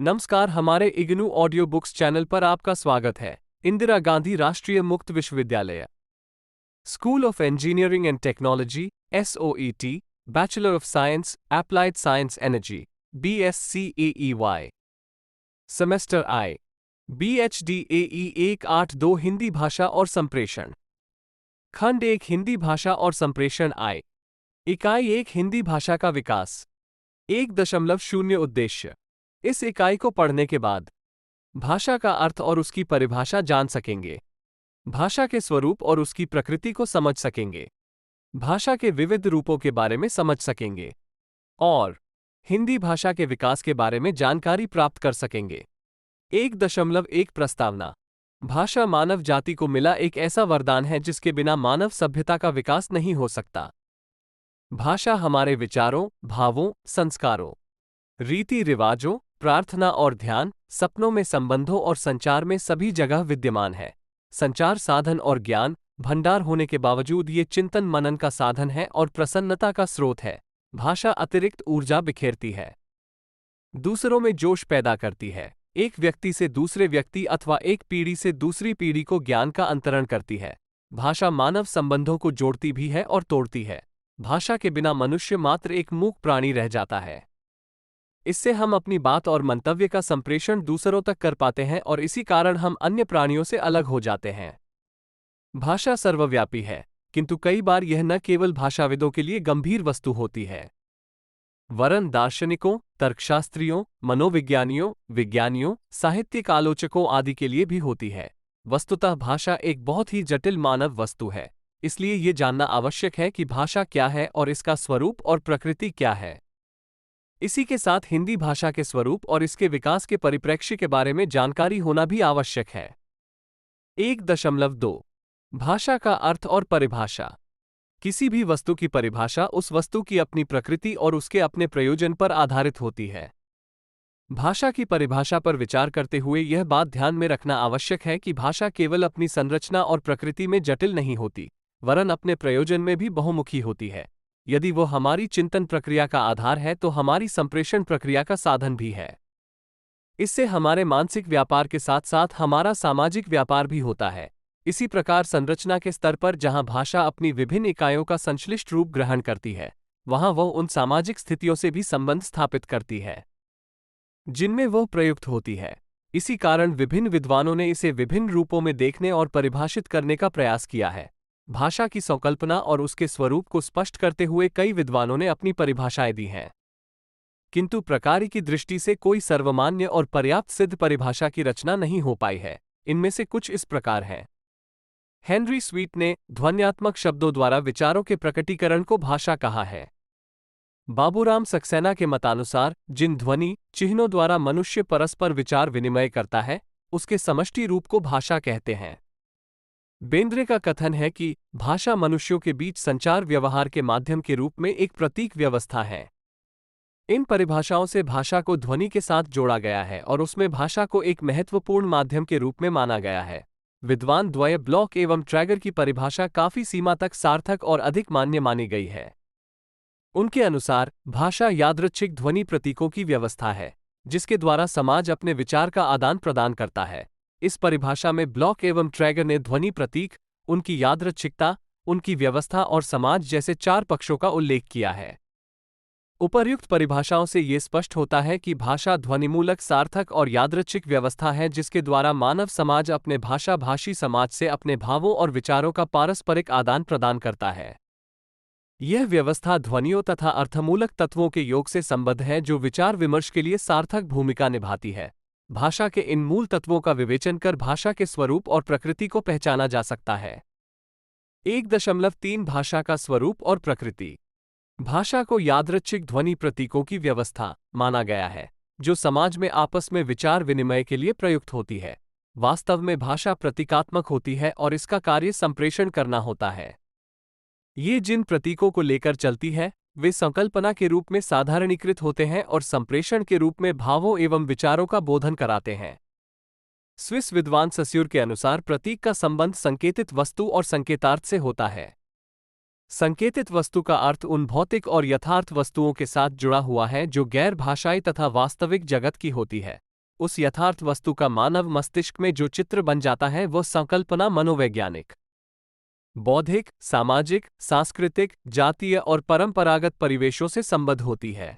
नमस्कार, हमारे IGNOU audio books channel पर आपका स्वागत है। इंदिरा गांधी राष्ट्रीय मुक्त विश्वविद्यालय, school of engineering and technology, SOET, bachelor of science, applied science energy, BSc AEY, semester I, BHD AE 182 Hindi भाषा और संप्रेषण, खंड 1 हिंदी भाषा और संप्रेषण I, इकाई 1 हिंदी भाषा का विकास, 1.0 उद्देश्य। इस इकाई को पढ़ने के बाद भाषा का अर्थ और उसकी परिभाषा जान सकेंगे, भाषा के स्वरूप और उसकी प्रकृति को समझ सकेंगे, भाषा के विविध रूपों के बारे में समझ सकेंगे और हिंदी भाषा के विकास के बारे में जानकारी प्राप्त कर सकेंगे। 1.1 प्रस्तावना। भाषा मानव जाति को मिला एक ऐसा वरदान है जिसके बिना मानव सभ्यता का विकास नहीं हो सकता। भाषा हमारे विचारों, भावों, संस्कारों, रीति रिवाजों, प्रार्थना और ध्यान, सपनों में, संबंधों और संचार में सभी जगह विद्यमान है। संचार साधन और ज्ञान भंडार होने के बावजूद ये चिंतन मनन का साधन है और प्रसन्नता का स्रोत है। भाषा अतिरिक्त ऊर्जा बिखेरती है, दूसरों में जोश पैदा करती है, एक व्यक्ति से दूसरे व्यक्ति अथवा एक पीढ़ी से दूसरी पीढ़ी को ज्ञान का अंतरण करती है। भाषा मानव संबंधों को जोड़ती भी है और तोड़ती है। भाषा के बिना मनुष्य मात्र एक मूक प्राणी रह जाता है। इससे हम अपनी बात और मंतव्य का संप्रेषण दूसरों तक कर पाते हैं और इसी कारण हम अन्य प्राणियों से अलग हो जाते हैं। भाषा सर्वव्यापी है, किंतु कई बार यह न केवल भाषाविदों के लिए गंभीर वस्तु होती है, वरन दार्शनिकों, तर्कशास्त्रियों, मनोविज्ञानियों, विज्ञानियों, साहित्यिक आलोचकों आदि के लिए भी होती है। वस्तुतः भाषा एक बहुत ही जटिल मानव वस्तु है, इसलिए ये जानना आवश्यक है कि भाषा क्या है और इसका स्वरूप और प्रकृति क्या है। इसी के साथ हिंदी भाषा के स्वरूप और इसके विकास के परिप्रेक्ष्य के बारे में जानकारी होना भी आवश्यक है। 1.2 भाषा का अर्थ और परिभाषा। किसी भी वस्तु की परिभाषा उस वस्तु की अपनी प्रकृति और उसके अपने प्रयोजन पर आधारित होती है। भाषा की परिभाषा पर विचार करते हुए यह बात ध्यान में रखना आवश्यक है कि भाषा केवल अपनी संरचना और प्रकृति में जटिल नहीं होती, वरन अपने प्रयोजन में भी बहुमुखी होती है। यदि वो हमारी चिंतन प्रक्रिया का आधार है तो हमारी संप्रेषण प्रक्रिया का साधन भी है। इससे हमारे मानसिक व्यापार के साथ साथ हमारा सामाजिक व्यापार भी होता है। इसी प्रकार संरचना के स्तर पर जहां भाषा अपनी विभिन्न इकाइयों का संश्लिष्ट रूप ग्रहण करती है, वहां वह उन सामाजिक स्थितियों से भी संबंध स्थापित करती है जिनमें वह प्रयुक्त होती है। इसी कारण विभिन्न विद्वानों ने इसे विभिन्न रूपों में देखने और परिभाषित करने का प्रयास किया है। भाषा की संकल्पना और उसके स्वरूप को स्पष्ट करते हुए कई विद्वानों ने अपनी परिभाषाएं दी हैं, किंतु प्रकार की दृष्टि से कोई सर्वमान्य और पर्याप्त सिद्ध परिभाषा की रचना नहीं हो पाई है। इनमें से कुछ इस प्रकार हैं। हेनरी स्वीट ने ध्वन्यात्मक शब्दों द्वारा विचारों के प्रकटीकरण को भाषा कहा है। बाबूराम सक्सेना के मतानुसार जिन ध्वनि चिन्हों द्वारा मनुष्य परस्पर विचार विनिमय करता है, उसके समष्टि रूप को भाषा कहते हैं। बेंद्रे का कथन है कि भाषा मनुष्यों के बीच संचार व्यवहार के माध्यम के रूप में एक प्रतीक व्यवस्था है। इन परिभाषाओं से भाषा को ध्वनि के साथ जोड़ा गया है और उसमें भाषा को एक महत्वपूर्ण माध्यम के रूप में माना गया है। विद्वान द्वय ब्लॉक एवं ट्रैगर की परिभाषा काफी सीमा तक सार्थक और अधिक मान्य मानी गई है। उनके अनुसार भाषा यादृच्छिक ध्वनि प्रतीकों की व्यवस्था है, जिसके द्वारा समाज अपने विचार का आदान प्रदान करता है। इस परिभाषा में ब्लॉक एवं ट्रैगर ने ध्वनि प्रतीक, उनकी यादृच्छिकता, उनकी व्यवस्था और समाज जैसे 4 पक्षों का उल्लेख किया है। उपर्युक्त परिभाषाओं से ये स्पष्ट होता है कि भाषा ध्वनिमूलक, सार्थक और यादृच्छिक व्यवस्था है जिसके द्वारा मानव समाज अपने भाषा भाषी समाज से अपने भावों और विचारों का पारस्परिक आदान प्रदान करता है। यह व्यवस्था ध्वनियों तथा अर्थमूलक तत्वों के योग से संबद्ध है जो विचार विमर्श के लिए सार्थक भूमिका निभाती है। भाषा के इन मूल तत्वों का विवेचन कर भाषा के स्वरूप और प्रकृति को पहचाना जा सकता है। 1.3 भाषा का स्वरूप और प्रकृति। भाषा को यादृच्छिक ध्वनि प्रतीकों की व्यवस्था माना गया है, जो समाज में आपस में विचार विनिमय के लिए प्रयुक्त होती है। वास्तव में भाषा प्रतीकात्मक होती है और इसका कार्य संप्रेषण करना होता है। ये जिन प्रतीकों को लेकर चलती है, वे संकल्पना के रूप में साधारणीकृत होते हैं और संप्रेषण के रूप में भावों एवं विचारों का बोधन कराते हैं। स्विस विद्वान सस्यूर के अनुसार प्रतीक का संबंध संकेतित वस्तु और संकेतार्थ से होता है। संकेतित वस्तु का अर्थ उन भौतिक और यथार्थ वस्तुओं के साथ जुड़ा हुआ है जो गैर भाषाई तथा वास्तविक जगत की होती है। उस यथार्थ वस्तु का मानव मस्तिष्क में जो चित्र बन जाता है वह संकल्पना मनोवैज्ञानिक, बौद्धिक, सामाजिक, सांस्कृतिक, जातीय और परंपरागत परिवेशों से संबद्ध होती है।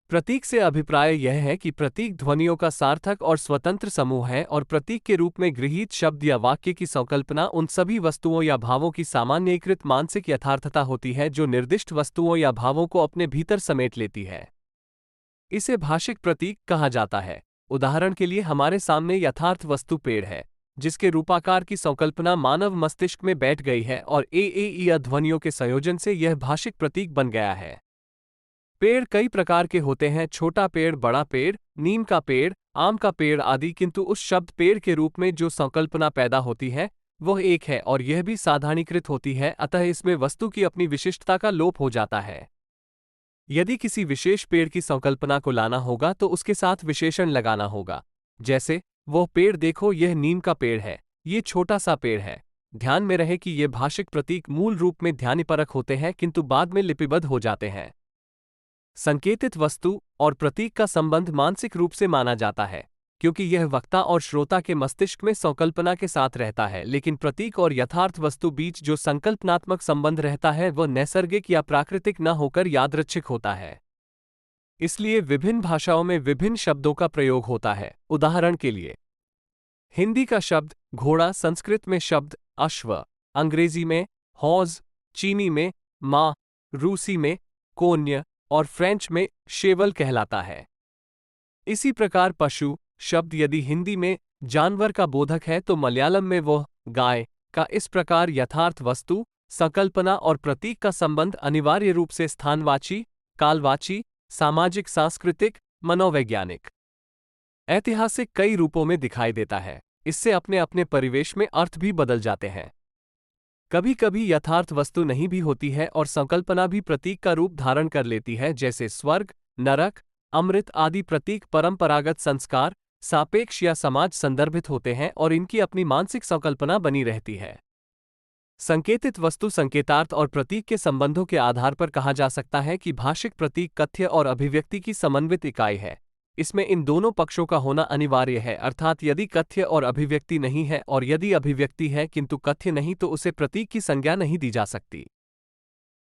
प्रतीक से अभिप्राय यह है कि प्रतीक ध्वनियों का सार्थक और स्वतंत्र समूह है और प्रतीक के रूप में गृहीत शब्द या वाक्य की संकल्पना उन सभी वस्तुओं या भावों की सामान्यीकृत मानसिक यथार्थता होती है जो निर्दिष्ट वस्तुओं या भावों को अपने भीतर समेट लेती है। इसे भाषिक प्रतीक कहा जाता है। उदाहरण के लिए हमारे सामने यथार्थ वस्तु पेड़ है, जिसके रूपाकार की संकल्पना मानव मस्तिष्क में बैठ गई है और ए ध्वनियों के संयोजन से यह भाषिक प्रतीक बन गया है। पेड़ कई प्रकार के होते हैं, छोटा पेड़, बड़ा पेड़, नीम का पेड़, आम का पेड़ आदि, किंतु उस शब्द पेड़ के रूप में जो संकल्पना पैदा होती है वह एक है और यह भी साधारणीकृत होती है, अतः इसमें वस्तु की अपनी विशिष्टता का लोप हो जाता है। यदि किसी विशेष पेड़ की संकल्पना को लाना होगा तो उसके साथ विशेषण लगाना होगा, जैसे वह पेड़ देखो, यह नीम का पेड़ है, ये छोटा सा पेड़ है। ध्यान में रहे कि ये भाषिक प्रतीक मूल रूप में ध्यानपरक होते हैं किंतु बाद में लिपिबद्ध हो जाते हैं। संकेतित वस्तु और प्रतीक का संबंध मानसिक रूप से माना जाता है क्योंकि यह वक्ता और श्रोता के मस्तिष्क में संकल्पना के साथ रहता है, लेकिन प्रतीक और यथार्थ वस्तु बीच जो संकल्पनात्मक संबंध रहता है वह नैसर्गिक या प्राकृतिक न होकर यादृच्छिक होता है। इसलिए विभिन्न भाषाओं में विभिन्न शब्दों का प्रयोग होता है। उदाहरण के लिए हिंदी का शब्द घोड़ा, संस्कृत में शब्द अश्व, अंग्रेजी में हॉर्स, चीनी में माँ, रूसी में कोन्य और फ्रेंच में शेवल कहलाता है। इसी प्रकार पशु शब्द यदि हिंदी में जानवर का बोधक है तो मलयालम में वह गाय का। इस प्रकार यथार्थ वस्तु, संकल्पना और प्रतीक का संबंध अनिवार्य रूप से स्थानवाची, कालवाची, सामाजिक, सांस्कृतिक, मनोवैज्ञानिक, ऐतिहासिक कई रूपों में दिखाई देता है। इससे अपने अपने परिवेश में अर्थ भी बदल जाते हैं। कभी कभी यथार्थ वस्तु नहीं भी होती है और संकल्पना भी प्रतीक का रूप धारण कर लेती है, जैसे स्वर्ग, नरक, अमृत आदि प्रतीक परंपरागत संस्कार, सापेक्ष या समाज संदर्भित होते हैं और इनकी अपनी मानसिक संकल्पना बनी रहती है। संकेतित वस्तु संकेतार्थ और प्रतीक के संबंधों के आधार पर कहा जा सकता है कि भाषिक प्रतीक कथ्य और अभिव्यक्ति की समन्वित इकाई है। इसमें इन दोनों पक्षों का होना अनिवार्य है, अर्थात यदि कथ्य और अभिव्यक्ति नहीं है और यदि अभिव्यक्ति है किंतु कथ्य नहीं तो उसे प्रतीक की संज्ञा नहीं दी जा सकती।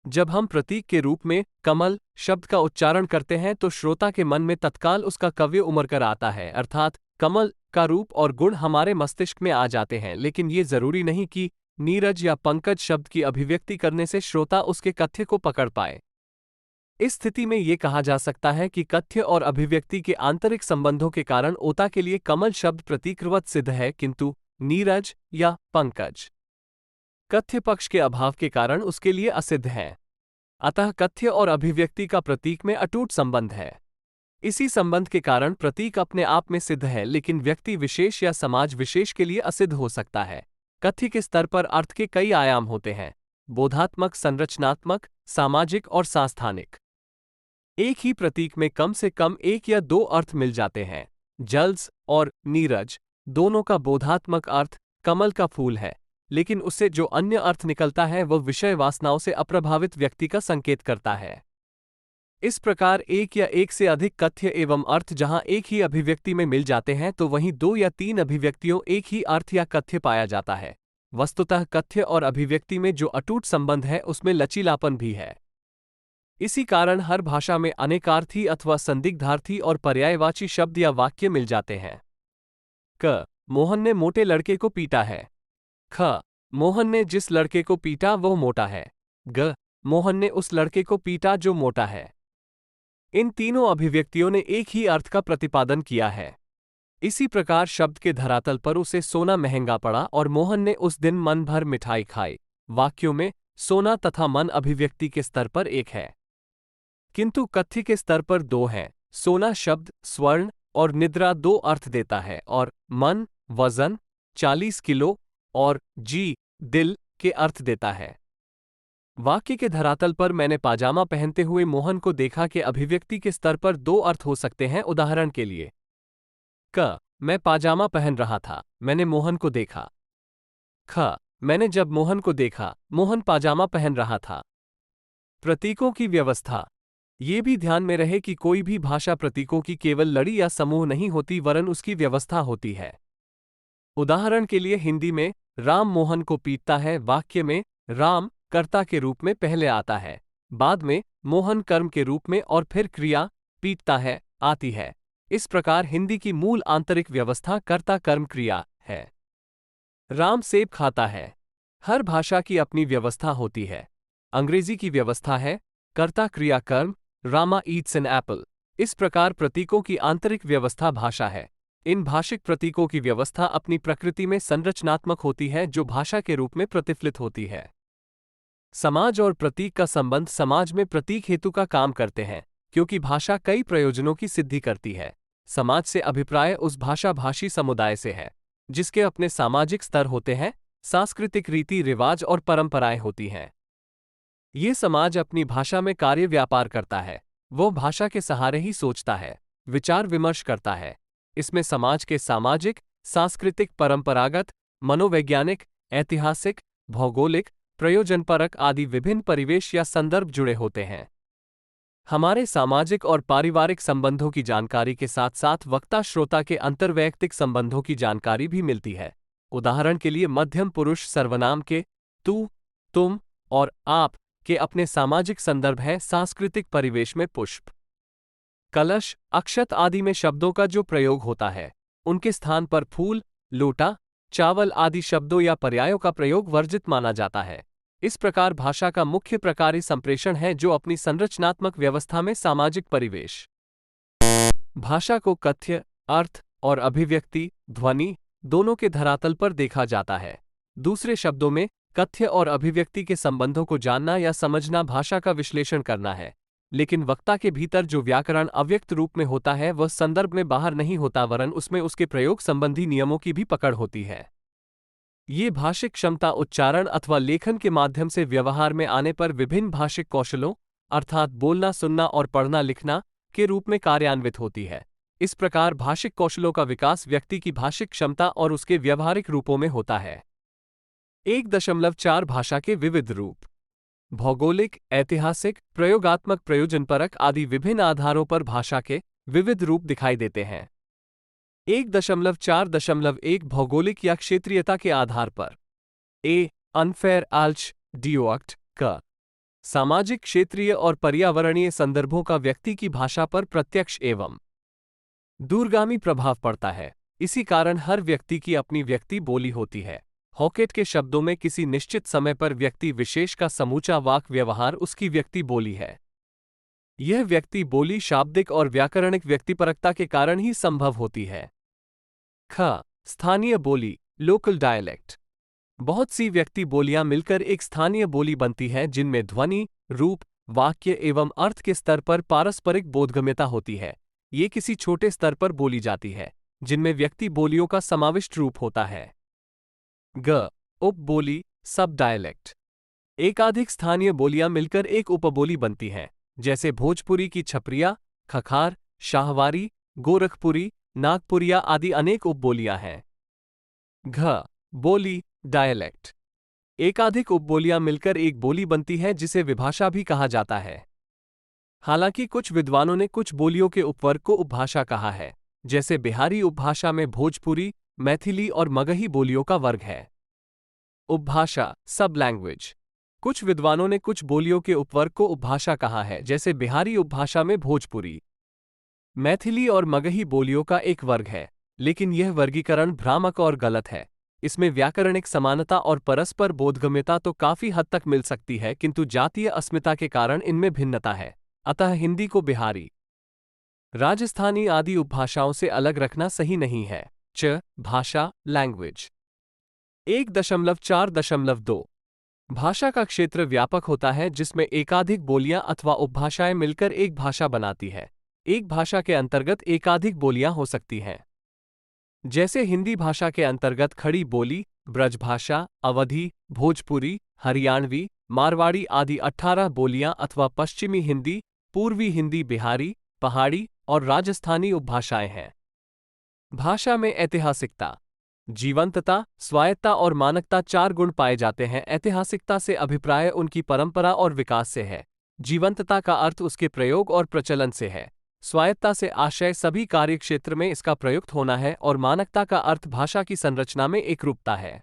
जब हम प्रतीक के रूप में कमल शब्द का उच्चारण करते हैं तो श्रोता के मन में तत्काल उसका काव्य उमड़ कर आता है, अर्थात कमल का रूप और गुण हमारे मस्तिष्क में आ जाते हैं, लेकिन ये जरूरी नहीं कि नीरज या पंकज शब्द की अभिव्यक्ति करने से श्रोता उसके कथ्य को पकड़ पाए। इस स्थिति में यह कहा जा सकता है कि कथ्य और अभिव्यक्ति के आंतरिक संबंधों के कारण ओता के लिए कमल शब्द प्रतीकवत सिद्ध है किंतु नीरज या पंकज कथ्य पक्ष के अभाव के कारण उसके लिए असिद्ध है। अतः कथ्य और अभिव्यक्ति का प्रतीक में अटूट संबंध है। इसी संबंध के कारण प्रतीक अपने आप में सिद्ध है, लेकिन व्यक्ति विशेष या समाज विशेष के लिए असिद्ध हो सकता है। कथ्य के स्तर पर अर्थ के कई आयाम होते हैं: बोधात्मक, संरचनात्मक, सामाजिक और सांस्थानिक। एक ही प्रतीक में कम से कम एक या दो अर्थ मिल जाते हैं। जल्स और नीरज दोनों का बोधात्मक अर्थ कमल का फूल है, लेकिन उससे जो अन्य अर्थ निकलता है वह विषय वासनाओं से अप्रभावित व्यक्ति का संकेत करता है। इस प्रकार एक या एक से अधिक कथ्य एवं अर्थ जहां एक ही अभिव्यक्ति में मिल जाते हैं तो वहीं दो या तीन अभिव्यक्तियों एक ही अर्थ या कथ्य पाया जाता है। वस्तुतः कथ्य और अभिव्यक्ति में जो अटूट संबंध है उसमें लचीलापन भी है। इसी कारण हर भाषा में अनेकार्थी अथवा संदिग्धार्थी और पर्यायवाची शब्द या वाक्य मिल जाते हैं। क. मोहन ने मोटे लड़के को पीटा है। ख. मोहन ने जिस लड़के को पीटा वह मोटा है। ग. मोहन ने उस लड़के को पीटा जो मोटा है। इन तीनों अभिव्यक्तियों ने एक ही अर्थ का प्रतिपादन किया है। इसी प्रकार शब्द के धरातल पर उसे सोना महंगा पड़ा और मोहन ने उस दिन मन भर मिठाई खाई। वाक्यों में सोना तथा मन अभिव्यक्ति के स्तर पर एक है, किंतु कथ्य के स्तर पर दो हैं। सोना शब्द स्वर्ण और निद्रा दो अर्थ देता है और मन वजन 40 किलो और जी दिल के अर्थ देता है। वाक्य के धरातल पर मैंने पाजामा पहनते हुए मोहन को देखा के अभिव्यक्ति के स्तर पर दो अर्थ हो सकते हैं। उदाहरण के लिए क. मैं पाजामा पहन रहा था, मैंने मोहन को देखा। ख. मैंने जब मोहन को देखा, मोहन पाजामा पहन रहा था। प्रतीकों की व्यवस्था। ये भी ध्यान में रहे कि कोई भी भाषा प्रतीकों की केवल लड़ी या समूह नहीं होती वरन उसकी व्यवस्था होती है। उदाहरण के लिए हिंदी में राम मोहन को पीटता है वाक्य में राम कर्ता के रूप में पहले आता है, बाद में मोहन कर्म के रूप में और फिर क्रिया पीटता है आती है। इस प्रकार हिंदी की मूल आंतरिक व्यवस्था कर्ता कर्म क्रिया है। राम सेब खाता है। हर भाषा की अपनी व्यवस्था होती है। अंग्रेजी की व्यवस्था है कर्ता क्रिया कर्म, रामा ईट्स एन एप्पल। इस प्रकार प्रतीकों की आंतरिक व्यवस्था भाषा है। इन भाषिक प्रतीकों की व्यवस्था अपनी प्रकृति में संरचनात्मक होती है जो भाषा के रूप में प्रतिफलित होती है। समाज और प्रतीक का संबंध समाज में प्रतीक हेतु का काम करते हैं, क्योंकि भाषा कई प्रयोजनों की सिद्धि करती है। समाज से अभिप्राय उस भाषा भाषी समुदाय से है, जिसके अपने सामाजिक स्तर होते हैं, सांस्कृतिक रीति रिवाज और परंपराएं होती हैं। ये समाज अपनी भाषा में कार्य व्यापार करता है। वो भाषा के सहारे ही सोचता है, विचार विमर्श करता है। इसमें समाज के सामाजिक, सांस्कृतिक, परंपरागत, मनोवैज्ञानिक, ऐतिहासिक, भौगोलिक, प्रयोजनपरक आदि विभिन्न परिवेश या संदर्भ जुड़े होते हैं। हमारे सामाजिक और पारिवारिक संबंधों की जानकारी के साथ साथ वक्ता श्रोता के अंतर्वैयक्तिक संबंधों की जानकारी भी मिलती है। उदाहरण के लिए मध्यम पुरुष सर्वनाम के तू, तुम और आप के अपने सामाजिक संदर्भ है। सांस्कृतिक परिवेश में पुष्प, कलश, अक्षत आदि में शब्दों का जो प्रयोग होता है, उनके स्थान पर फूल, लोटा, चावल आदि शब्दों या पर्यायों का प्रयोग वर्जित माना जाता है। इस प्रकार भाषा का मुख्य प्रकार संप्रेषण है जो अपनी संरचनात्मक व्यवस्था में सामाजिक परिवेश। भाषा को कथ्य, अर्थ और अभिव्यक्ति, ध्वनि दोनों के धरातल पर देखा जाता है। दूसरे शब्दों में कथ्य और अभिव्यक्ति के संबंधों को जानना या समझना भाषा का विश्लेषण करना है। लेकिन वक्ता के भीतर जो व्याकरण अव्यक्त रूप में होता है वह संदर्भ में बाहर नहीं होता वरन उसमें उसके प्रयोग संबंधी नियमों की भी पकड़ होती है। ये भाषिक क्षमता उच्चारण अथवा लेखन के माध्यम से व्यवहार में आने पर विभिन्न भाषिक कौशलों अर्थात बोलना, सुनना और पढ़ना लिखना के रूप में कार्यान्वित होती है। इस प्रकार भाषिक कौशलों का विकास व्यक्ति की भाषिक क्षमता और उसके व्यावहारिक रूपों में होता है। 1.4 भाषा के विविध रूप। भौगोलिक, ऐतिहासिक, प्रयोगात्मक, प्रयोजनपरक आदि विभिन्न आधारों पर भाषा के विविध रूप दिखाई देते हैं। 1.4.1 भौगोलिक या क्षेत्रीयता के आधार पर अनफेयर आल्च डिओक्ट क सामाजिक, क्षेत्रीय और पर्यावरणीय संदर्भों का व्यक्ति की भाषा पर प्रत्यक्ष एवं दूरगामी प्रभाव पड़ता है। इसी कारण हर व्यक्ति की अपनी व्यक्ति बोली होती है। हॉकेट के शब्दों में किसी निश्चित समय पर व्यक्ति विशेष का समूचा वाक व्यवहार उसकी व्यक्ति बोली है। यह व्यक्ति बोली शाब्दिक और व्याकरणिक व्यक्तिपरकता के कारण ही संभव होती है। स्थानीय बोली, लोकल डायलेक्ट। बहुत सी व्यक्ति बोलियां मिलकर एक स्थानीय बोली बनती है जिनमें ध्वनि, रूप, वाक्य एवं अर्थ के स्तर पर पारस्परिक बोधगम्यता होती है। ये किसी छोटे स्तर पर बोली जाती है जिनमें व्यक्ति बोलियों का समाविष्ट रूप होता है। उपबोली, सब डायलेक्ट। एकाधिक स्थानीय बोलियां मिलकर एक उपबोली बनती हैं, जैसे भोजपुरी की छपरिया, खखार, शाहवारी, गोरखपुरी, नागपुरिया आदि अनेक उपबोलियां हैं। बोली, डायलेक्ट। एकाधिक उपबोलियां मिलकर एक बोली बनती है जिसे विभाषा भी कहा जाता है। हालांकि कुछ विद्वानों ने कुछ बोलियों के उपवर्ग को उपभाषा कहा है, जैसे बिहारी उपभाषा में भोजपुरी, मैथिली और मगही बोलियों का वर्ग है। उपभाषा, सब लैंग्वेज। कुछ विद्वानों ने कुछ बोलियों के उपवर्ग को उपभाषा कहा है, जैसे बिहारी उपभाषा में भोजपुरी, मैथिली और मगही बोलियों का एक वर्ग है, लेकिन यह वर्गीकरण भ्रामक और गलत है। इसमें व्याकरणिक समानता और परस्पर बोधगम्यता तो काफी हद तक मिल सकती है, किंतु जातीय अस्मिता के कारण इनमें भिन्नता है। अतः हिंदी को बिहारी, राजस्थानी आदि उपभाषाओं से अलग रखना सही नहीं है। भाषा, लैंग्वेज। 1.4.2 भाषा का क्षेत्र व्यापक होता है जिसमें एकाधिक बोलियां अथवा उपभाषाएं मिलकर एक भाषा बनाती है। एक भाषा के अंतर्गत एकाधिक बोलियां हो सकती हैं, जैसे हिंदी भाषा के अंतर्गत खड़ी बोली, ब्रजभाषा, अवधी, भोजपुरी, हरियाणवी, मारवाड़ी आदि 18 बोलियां अथवा पश्चिमी हिंदी, पूर्वी हिंदी, बिहारी, पहाड़ी और राजस्थानी उपभाषाएं हैं। भाषा में ऐतिहासिकता, जीवंतता, स्वायत्ता और मानकता 4 गुण पाए जाते हैं। ऐतिहासिकता से अभिप्राय उनकी परंपरा और विकास से है। जीवंतता का अर्थ उसके प्रयोग और प्रचलन से है। स्वायत्तता से आशय सभी कार्यक्षेत्र में इसका प्रयुक्त होना है और मानकता का अर्थ भाषा की संरचना में एकरूपता है।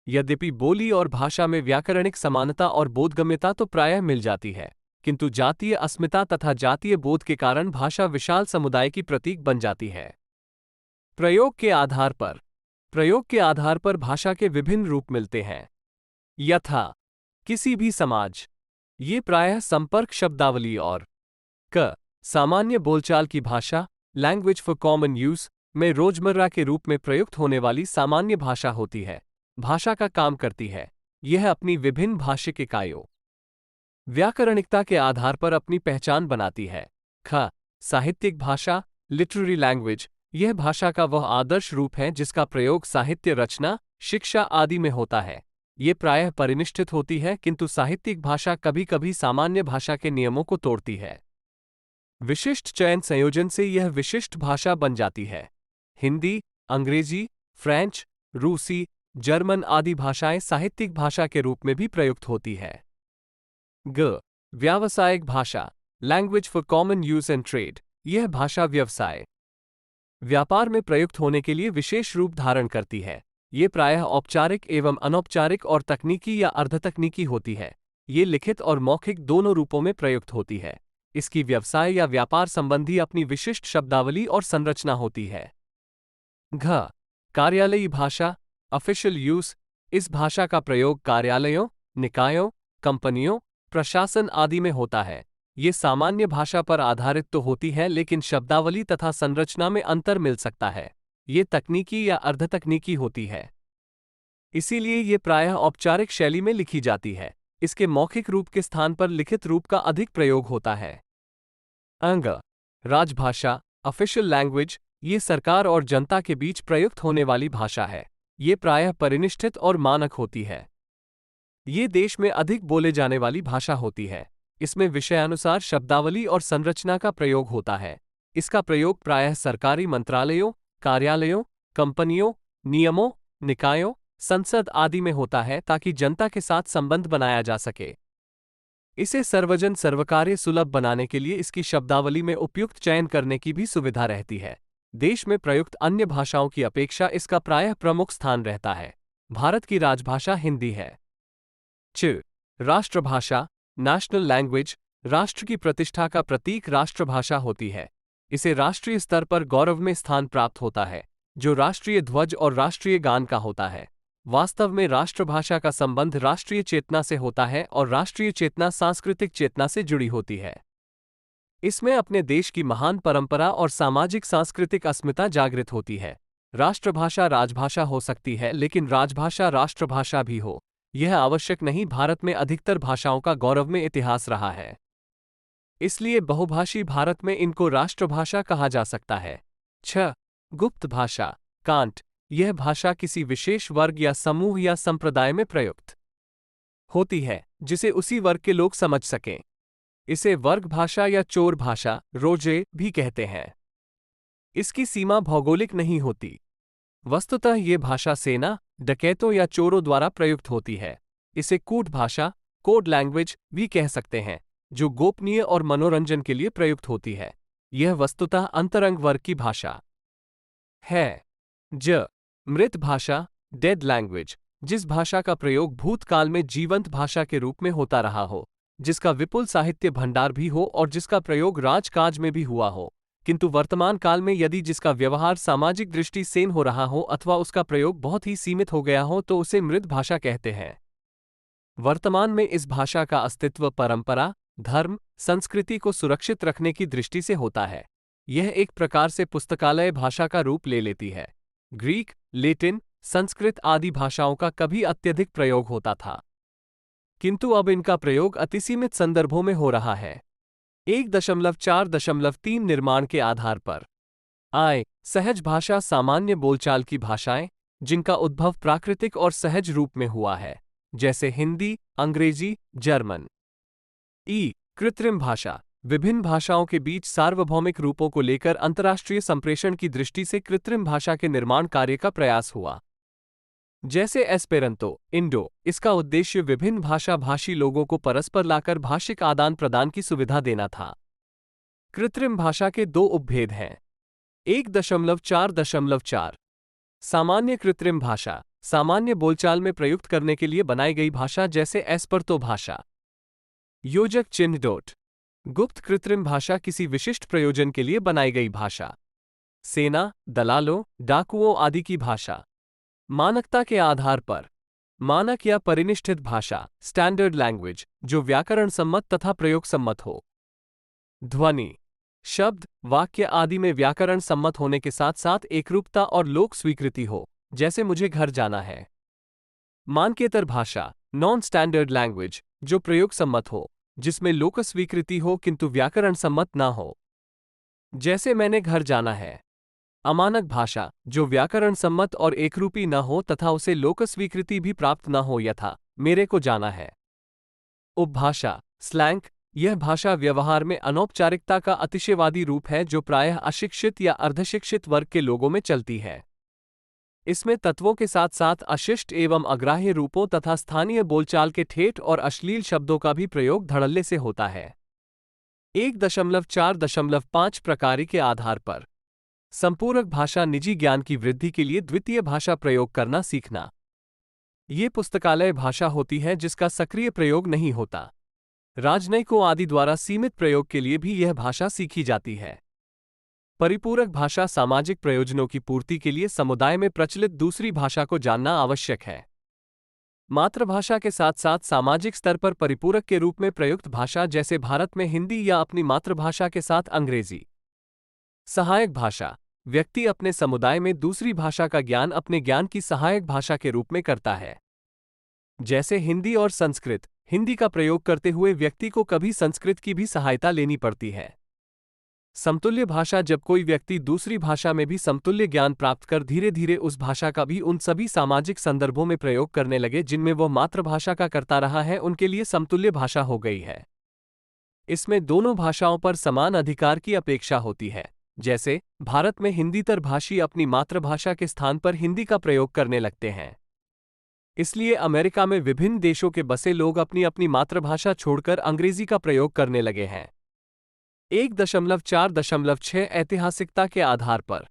यद्यपि बोली और भाषा में व्याकरणिक समानता और बोधगम्यता तो प्रायः मिल जाती है, किंतु जातीय अस्मिता तथा जातीय बोध के कारण भाषा विशाल समुदाय की प्रतीक बन जाती है। प्रयोग के आधार पर भाषा के विभिन्न रूप मिलते हैं। यथा किसी भी समाज, ये प्रायः संपर्क शब्दावली और क सामान्य बोलचाल की भाषा, लैंग्वेज फॉर कॉमन यूज, में रोजमर्रा के रूप में प्रयुक्त होने वाली सामान्य भाषा होती है। भाषा का काम करती है। यह अपनी विभिन्न भाषिक इकाइयों, व्याकरणिकता के आधार पर अपनी पहचान बनाती है। ख साहित्यिक भाषा, लिटरेरी लैंग्वेज, यह भाषा का वह आदर्श रूप है जिसका प्रयोग साहित्य रचना, शिक्षा आदि में होता है। ये प्रायः परिनिष्ठित होती है, किंतु साहित्यिक भाषा कभी कभी सामान्य भाषा के नियमों को तोड़ती है। विशिष्ट चयन संयोजन से यह विशिष्ट भाषा बन जाती है। हिंदी, अंग्रेजी, फ्रेंच, रूसी, जर्मन आदि भाषाएं साहित्यिक भाषा के रूप में भी प्रयुक्त होती है। ग व्यावसायिक भाषा, language for common use and trade, यह भाषा व्यवसाय, व्यापार में प्रयुक्त होने के लिए विशेष रूप धारण करती है। ये प्रायः औपचारिक एवं अनौपचारिक और तकनीकी या अर्धतकनीकी होती है। ये लिखित और मौखिक दोनों रूपों में प्रयुक्त होती है। इसकी व्यवसाय या व्यापार संबंधी अपनी विशिष्ट शब्दावली और संरचना होती है। घ कार्यालयी भाषा, ऑफिशियल यूज, इस भाषा का प्रयोग कार्यालयों, निकायों, कंपनियों, प्रशासन आदि में होता है। ये सामान्य भाषा पर आधारित तो होती है, लेकिन शब्दावली तथा संरचना में अंतर मिल सकता है। ये तकनीकी या अर्धतकनीकी होती है, इसीलिए ये प्रायः औपचारिक शैली में लिखी जाती है। इसके मौखिक रूप के स्थान पर लिखित रूप का अधिक प्रयोग होता है। अंग राजभाषा, ऑफिशियल लैंग्वेज, ये सरकार और जनता के बीच प्रयुक्त होने वाली भाषा है। ये प्रायः परिनिष्ठित और मानक होती है। ये देश में अधिक बोले जाने वाली भाषा होती है। इसमें विषयानुसार शब्दावली और संरचना का प्रयोग होता है। इसका प्रयोग प्रायः सरकारी मंत्रालयों, कार्यालयों, कंपनियों, नियमों, निकायों, संसद आदि में होता है, ताकि जनता के साथ संबंध बनाया जा सके। इसे सर्वजन सर्वकार्य सुलभ बनाने के लिए इसकी शब्दावली में उपयुक्त चयन करने की भी सुविधा रहती है। देश में प्रयुक्त अन्य भाषाओं की अपेक्षा इसका प्रायः प्रमुख स्थान रहता है। भारत की राजभाषा हिंदी है। च राष्ट्रभाषा, नेशनल लैंग्वेज, राष्ट्र की प्रतिष्ठा का प्रतीक राष्ट्रभाषा होती है। इसे राष्ट्रीय स्तर पर गौरव में स्थान प्राप्त होता है, जो राष्ट्रीय ध्वज और राष्ट्रीय गान का होता है। वास्तव में राष्ट्रभाषा का संबंध राष्ट्रीय चेतना से होता है और राष्ट्रीय चेतना सांस्कृतिक चेतना से जुड़ी होती है। इसमें अपने देश की महान परंपरा और सामाजिक सांस्कृतिक अस्मिता जागृत होती है। राष्ट्रभाषा राजभाषा हो सकती है, लेकिन राजभाषा राष्ट्रभाषा भी हो, यह आवश्यक नहीं। भारत में अधिकतर भाषाओं का गौरव में इतिहास रहा है, इसलिए बहुभाषी भारत में इनको राष्ट्रभाषा कहा जा सकता है। 6 गुप्त भाषा, कांट, यह भाषा किसी विशेष वर्ग या समूह या संप्रदाय में प्रयुक्त होती है, जिसे उसी वर्ग के लोग समझ सकें। इसे वर्ग भाषा या चोर भाषा, रोजे, भी कहते हैं। इसकी सीमा भौगोलिक नहीं होती। वस्तुतः ये भाषा सेना, डकैतों या चोरों द्वारा प्रयुक्त होती है। इसे कूट भाषा, कोड लैंग्वेज भी कह सकते हैं, जो गोपनीय और मनोरंजन के लिए प्रयुक्त होती है। यह वस्तुतः अंतरंग वर्ग की भाषा है। ज मृत भाषा, डेड लैंग्वेज, जिस भाषा का प्रयोग भूतकाल में जीवंत भाषा के रूप में होता रहा हो, जिसका विपुल साहित्य भंडार भी हो और जिसका प्रयोग राजकाज में भी हुआ हो, किंतु वर्तमान काल में यदि जिसका व्यवहार सामाजिक दृष्टि से हो रहा हो अथवा उसका प्रयोग बहुत ही सीमित हो गया हो, तो उसे मृत भाषा कहते हैं। वर्तमान में इस भाषा का अस्तित्व परंपरा, धर्म, संस्कृति को सुरक्षित रखने की दृष्टि से होता है। यह एक प्रकार से पुस्तकालय भाषा का रूप ले लेती है। ग्रीक, लैटिन, संस्कृत आदि भाषाओं का कभी अत्यधिक प्रयोग होता था, किंतु अब इनका प्रयोग अतिसीमित संदर्भों में हो रहा है। 1.4.3 निर्माण के आधार पर सहज भाषा, सामान्य बोलचाल की भाषाएं, जिनका उद्भव प्राकृतिक और सहज रूप में हुआ है, जैसे हिंदी, अंग्रेजी, जर्मन। कृत्रिम भाषा, विभिन्न भाषाओं के बीच सार्वभौमिक रूपों को लेकर अंतर्राष्ट्रीय संप्रेषण की दृष्टि से कृत्रिम भाषा के निर्माण कार्य का प्रयास हुआ। जैसे एस्पेरंतो, इंडो, इसका उद्देश्य विभिन्न भाषा भाषी लोगों को परस्पर लाकर भाषिक आदान प्रदान की सुविधा देना था। कृत्रिम भाषा के दो उपभेद हैं। 1.4.4 सामान्य कृत्रिम भाषा, सामान्य बोलचाल में प्रयुक्त करने के लिए बनाई गई भाषा जैसे एस्पर्तो भाषा। योजक चिन्ह डॉट, गुप्त कृत्रिम भाषा, किसी विशिष्ट प्रयोजन के लिए बनाई गई भाषा। सेना, दलालों, डाकुओं आदि की भाषा। मानकता के आधार पर, मानक या परिनिष्ठित भाषा, स्टैंडर्ड लैंग्वेज, जो व्याकरण सम्मत तथा प्रयोग सम्मत हो। ध्वनि, शब्द, वाक्य आदि में व्याकरण सम्मत होने के साथ साथ एकरूपता और लोक स्वीकृति हो, जैसे मुझे घर जाना है। मानकेतर भाषा, नॉन स्टैंडर्ड लैंग्वेज, जो प्रयोग सम्मत हो, जिसमें लोक स्वीकृति हो किंतु व्याकरण सम्मत ना हो, जैसे मैंने घर जाना है। अमानक भाषा, जो व्याकरण सम्मत और एकरूपी न हो तथा उसे लोक स्वीकृति भी प्राप्त न हो, यथा मेरे को जाना है। उपभाषा, स्लैंग, यह भाषा व्यवहार में अनौपचारिकता का अतिशयवादी रूप है जो प्रायः अशिक्षित या अर्धशिक्षित वर्ग के लोगों में चलती है। इसमें तत्वों के साथ साथ अशिष्ट एवं अग्राह्य रूपों तथा स्थानीय बोलचाल के ठेठ और अश्लील शब्दों का भी प्रयोग धड़ल्ले से होता है। 1.4.5 प्रकार के आधार पर संपूरक भाषा, निजी ज्ञान की वृद्धि के लिए द्वितीय भाषा प्रयोग करना सीखना। ये पुस्तकालय भाषा होती है जिसका सक्रिय प्रयोग नहीं होता। राजनयिकों आदि द्वारा सीमित प्रयोग के लिए भी यह भाषा सीखी जाती है। परिपूरक भाषा, सामाजिक प्रयोजनों की पूर्ति के लिए समुदाय में प्रचलित दूसरी भाषा को जानना आवश्यक है। मातृभाषा के साथ साथ सामाजिक स्तर पर परिपूरक के रूप में प्रयुक्त भाषा, जैसे भारत में हिंदी या अपनी मातृभाषा के साथ अंग्रेजी। सहायक भाषा, व्यक्ति अपने समुदाय में दूसरी भाषा का ज्ञान अपने ज्ञान की सहायक भाषा के रूप में करता है। जैसे हिंदी और संस्कृत, हिंदी का प्रयोग करते हुए व्यक्ति को कभी संस्कृत की भी सहायता लेनी पड़ती है। समतुल्य भाषा, जब कोई व्यक्ति दूसरी भाषा में भी समतुल्य ज्ञान प्राप्त कर धीरे धीरे उस भाषा का भी उन सभी सामाजिक संदर्भों में प्रयोग करने लगे जिनमें वह मातृभाषा का करता रहा है, उनके लिए समतुल्य भाषा हो गई है। इसमें दोनों भाषाओं पर समान अधिकार की अपेक्षा होती है। जैसे भारत में हिंदीतर भाषी अपनी मातृभाषा के स्थान पर हिंदी का प्रयोग करने लगते हैं। इसलिए अमेरिका में विभिन्न देशों के बसे लोग अपनी अपनी मातृभाषा छोड़कर अंग्रेजी का प्रयोग करने लगे हैं। 1.4.6 ऐतिहासिकता के आधार पर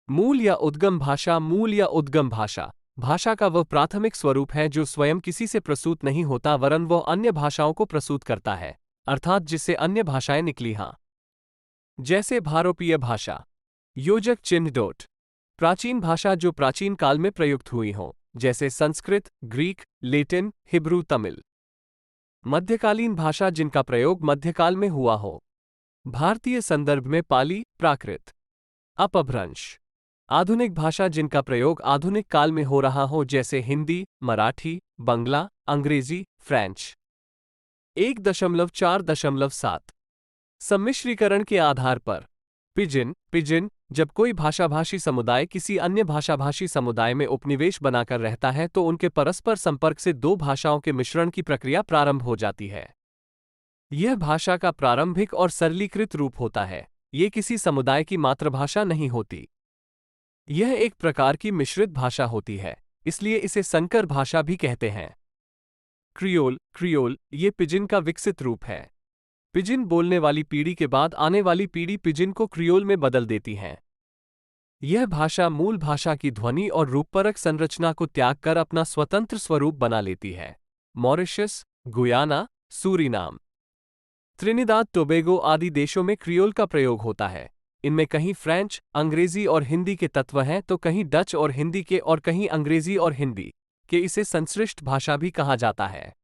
मूल या उद्गम भाषा। मूल या उद्गम भाषा, भाषा का वह प्राथमिक स्वरूप है जो स्वयं किसी से प्रसूत नहीं होता वरन वह अन्य भाषाओं को प्रसूत करता है, अर्थात जिससे अन्य भाषाएं निकली। हाँ, जैसे भारोपीय भाषा। योजक चिन्ह डॉट, प्राचीन भाषा जो प्राचीन काल में प्रयुक्त हुई हो, जैसे Sanskrit, Greek, Latin, Hebrew, Tamil. मध्यकालीन भाषा, जिनका प्रयोग मध्यकाल में हुआ हो। भारतीय संदर्भ में पाली, प्राकृत। अपभ्रंश, आधुनिक भाषा जिनका प्रयोग आधुनिक काल में हो रहा हो, जैसे हिंदी, मराठी, बंगला, अंग्रेजी, फ्रेंच। 1.4.7 सम्मिश्रीकरण के आधार पर पिजिन। पिजिन, जब कोई भाषाभाषी समुदाय किसी अन्य भाषाभाषी समुदाय में उपनिवेश बनाकर रहता है तो उनके परस्पर संपर्क से दो भाषाओं के मिश्रण की प्रक्रिया प्रारंभ हो जाती है। यह भाषा का प्रारंभिक और सरलीकृत रूप होता है। ये किसी समुदाय की मातृभाषा नहीं होती। यह एक प्रकार की मिश्रित भाषा होती है, इसलिए इसे संकर भाषा भी कहते हैं। क्रियोल। क्रियोल, ये पिजिन का विकसित रूप है। पिजिन बोलने वाली पीढ़ी के बाद आने वाली पीढ़ी पिजिन को क्रियोल में बदल देती है। यह भाषा मूल भाषा की ध्वनि और रूपपरक संरचना को त्याग कर अपना स्वतंत्र स्वरूप बना लेती है। Mauritius, Guyana, Suriname, Trinidad Tobago आदि देशों में क्रियोल का प्रयोग होता है। इनमें कहीं फ्रेंच, अंग्रेजी और हिंदी के तत्व हैं तो कहीं डच और हिंदी के और कहीं अंग्रेजी और हिंदी के। इसे संश्लिष्ट भाषा भी कहा जाता है।